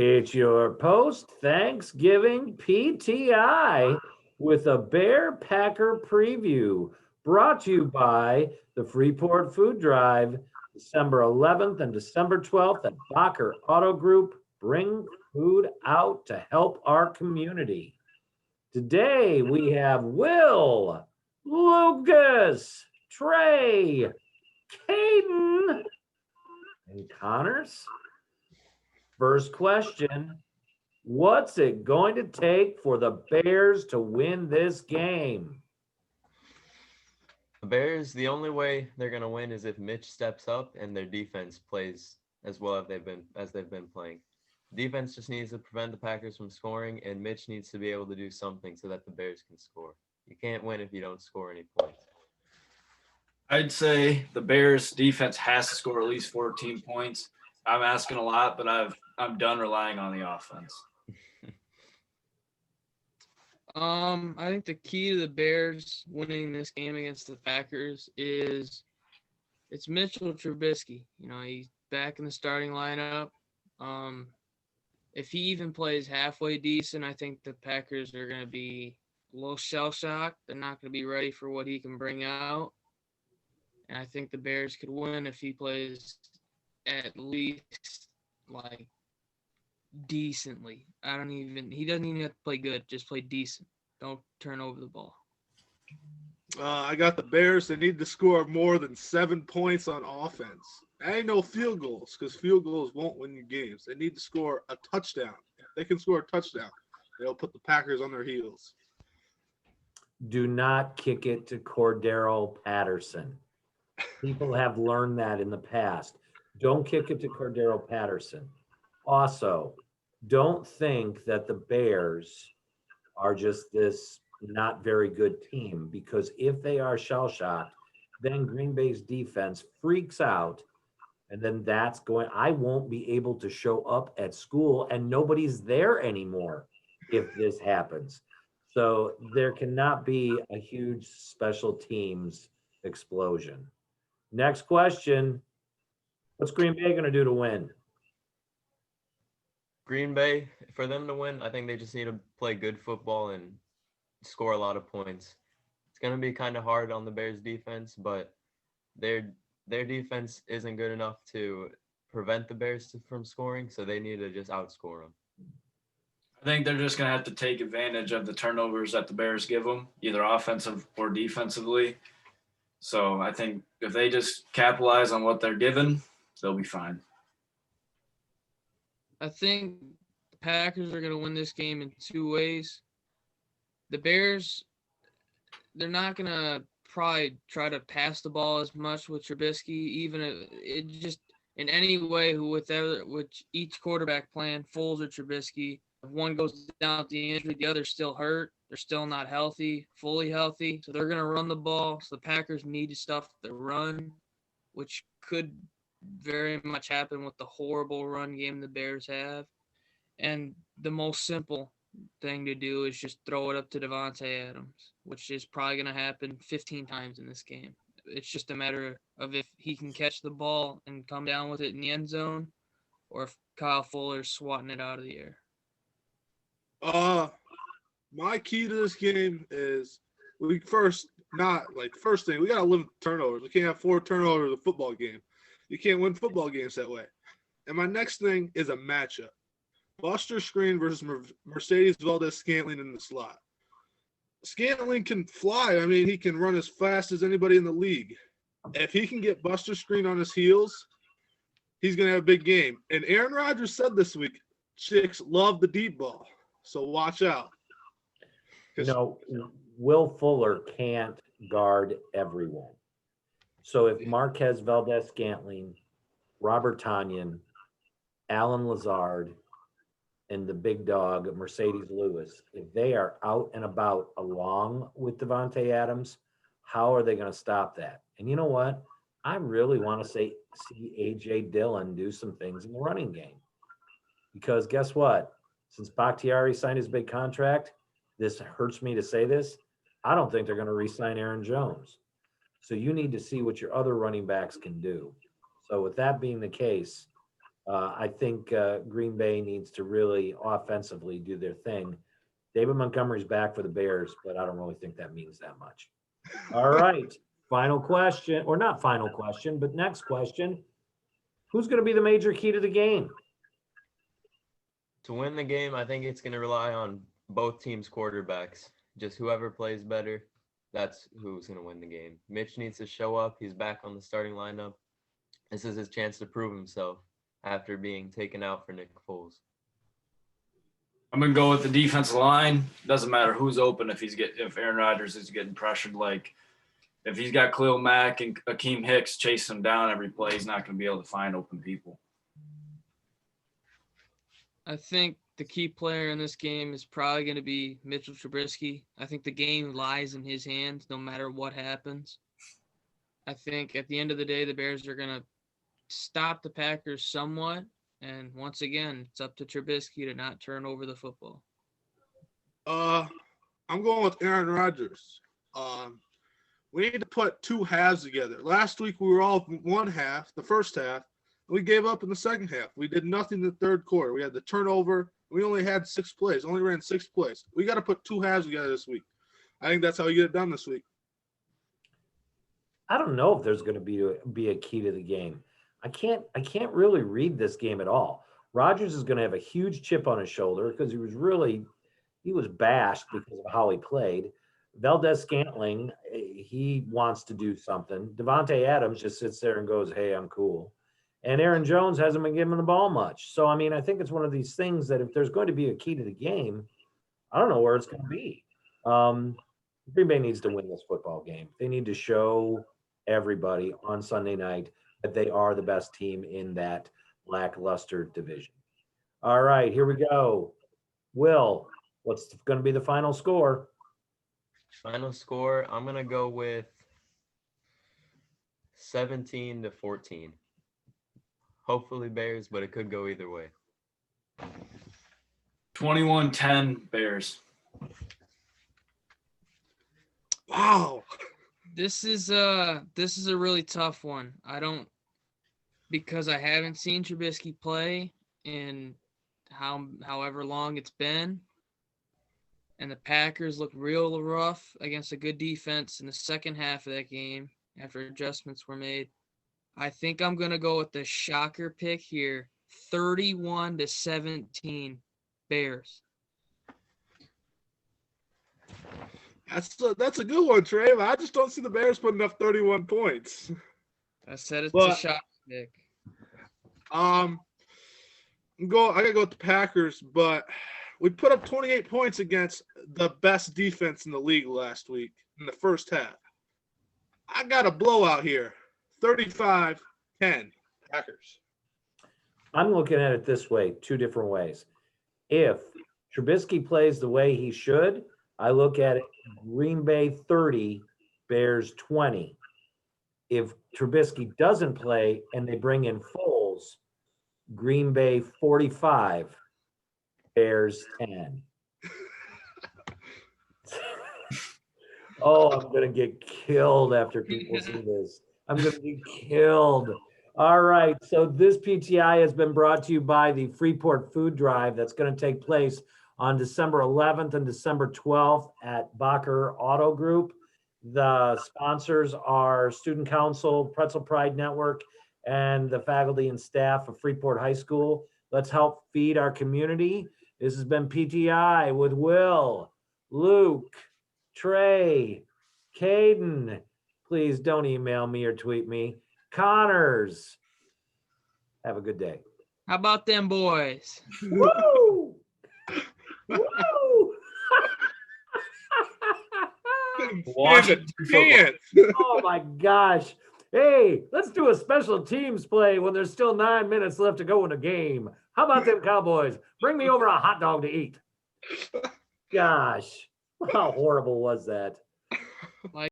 It's your post-Thanksgiving PTI with a Bear Packer preview brought to you by the Freeport Food Drive, December 11th and December 12th at Bacher Auto Group. Bring food out to help our community. Today we have Will, Lucas, Trey, Caden, and Connors. First question, what's it going to take for the Bears to win this game? The Bears, the only way they're going to win is if Mitch steps up and their defense plays as well as they've been playing. Defense just needs to prevent the Packers from scoring, and Mitch needs to be able to do something so that the Bears can score. You can't win if you don't score any points. I'd say the Bears defense has to score at least 14 points. I'm asking a lot, but I'm done relying on the offense. I think the key to the Bears winning this game against the Packers is it's Mitchell Trubisky. He's back in the starting lineup. If he even plays halfway decent, I think the Packers are going to be a little shell-shocked. They're not going to be ready for what he can bring out. And I think the Bears could win if he plays at least like decently. He doesn't even have to play good, just play decent. Don't turn over the ball. I got the Bears. They need to score more than 7 points on offense. Ain't no field goals because field goals won't win you games. They need to score a touchdown. If they can score a touchdown, they'll put the Packers on their heels. Do not kick it to Cordero Patterson. People have learned that in the past. Don't kick it to Cordero Patterson. Also, don't think that the Bears are just this not very good team, because if they are shell-shocked, then Green Bay's defense freaks out, and then I won't be able to show up at school, and nobody's there anymore if this happens. So there cannot be a huge special teams explosion. Next question. What's Green Bay going to do to win? Green Bay, for them to win, I think they just need to play good football and score a lot of points. It's going to be kind of hard on the Bears defense, but their defense isn't good enough to prevent the Bears from scoring, so they need to just outscore them. I think they're just going to have to take advantage of the turnovers that the Bears give them, either offensive or defensively. So I think if they just capitalize on what they're given, they'll be fine. I think the Packers are going to win this game in two ways. The Bears, they're not going to probably try to pass the ball as much with Trubisky, even if it just in any way with each quarterback playing, Foles or Trubisky. If one goes down with the injury, the other's still hurt. They're still not fully healthy. So they're going to run the ball. So the Packers need to stuff the run, which could very much happen with the horrible run game the Bears have. And the most simple thing to do is just throw it up to Davante Adams, which is probably going to happen 15 times in this game. It's just a matter of if he can catch the ball and come down with it in the end zone, or if Kyle Fuller's swatting it out of the air. My key to this game is first thing, we got to limit turnovers. We can't have 4 turnovers in a football game. You can't win football games that way. And my next thing is a matchup. Buster Screen versus Mercedes Valdez-Scantling in the slot. Scantling can fly. I mean, he can run as fast as anybody in the league. If he can get Buster Screen on his heels, he's going to have a big game. And Aaron Rodgers said this week, chicks love the deep ball. So watch out. Will Fuller can't guard everyone. So if Marquez Valdez-Scantling, Robert Tonyan, Alan Lazard, and the big dog, Mercedes Lewis, if they are out and about along with Davante Adams, how are they going to stop that? And you know what? I really want to see A.J. Dillon do some things in the running game. Because guess what? Since Bakhtiari signed his big contract, this hurts me to say this, I don't think they're going to re-sign Aaron Jones. So you need to see what your other running backs can do. So with that being the case, I think Green Bay needs to really offensively do their thing. David Montgomery's back for the Bears, but I don't really think that means that much. All right. Final question, or not final question, but next question. Who's going to be the major key to the game? To win the game, I think it's going to rely on both teams' quarterbacks. Just whoever plays better, that's who's going to win the game. Mitch needs to show up. He's back on the starting lineup. This is his chance to prove himself after being taken out for Nick Foles. I'm gonna go with the defensive line. Doesn't matter who's open if Aaron Rodgers is getting pressured. Like if he's got Khalil Mack and Akeem Hicks chasing him down every play, he's not gonna be able to find open people. I think the key player in this game is probably going to be Mitchell Trubisky. I think the game lies in his hands no matter what happens. I think at the end of the day, the Bears are going to stop the Packers somewhat. And once again, it's up to Trubisky to not turn over the football. I'm going with Aaron Rodgers. We need to put two halves together. Last week we were all one half, the first half. We gave up in the second half. We did nothing in the third quarter. We had the turnover. We only had 6 plays. Only ran 6 plays. We got to put two halves together this week. I think that's how we get it done this week. I don't know if there's going to be a key to the game. I can't really read this game at all. Rodgers is going to have a huge chip on his shoulder because he was bashed because of how he played. Valdez-Scantling, he wants to do something. Devontae Adams just sits there and goes, "Hey, I'm cool." And Aaron Jones hasn't been given the ball much. So, I mean, I think it's one of these things that if there's going to be a key to the game, I don't know where it's going to be. Green Bay needs to win this football game. They need to show everybody on Sunday night that they are the best team in that lackluster division. All right, here we go. Will, what's going to be the final score? Final score, I'm going to go with 17-14. Hopefully Bears, but it could go either way. 21-10 Bears. Wow. This is a really tough one. Because I haven't seen Trubisky play in however long it's been. And the Packers look real rough against a good defense in the second half of that game after adjustments were made. I think I'm going to go with the shocker pick here, 31-17 Bears. That's a good one, Trey. I just don't see the Bears putting up 31 points. I said it's a shocker pick. I gotta go with the Packers, but we put up 28 points against the best defense in the league last week in the first half. I got a blowout here, 35-10 Packers. I'm looking at it this way, 2 different ways. If Trubisky plays the way he should, I look at it Green Bay 30, Bears 20. If Trubisky doesn't play and they bring in Foles, Green Bay 45, Bears 10. Oh, I'm going to get killed after people see this. I'm going to get killed. All right. So this PTI has been brought to you by the Freeport Food Drive that's going to take place on December 11th and December 12th at Bacher Auto Group. The sponsors are Student Council, Pretzel Pride Network, and the faculty and staff of Freeport High School. Let's help feed our community. This has been PTI with Will, Luke, Trey, Caden. Please don't email me or tweet me. Connors. Have a good day. How about them boys? Woo! Woo! Washington football. Oh my gosh. Hey, let's do a special teams play when there's still 9 minutes left to go in a game. How about them Cowboys? Bring me over a hot dog to eat. Gosh, how horrible was that?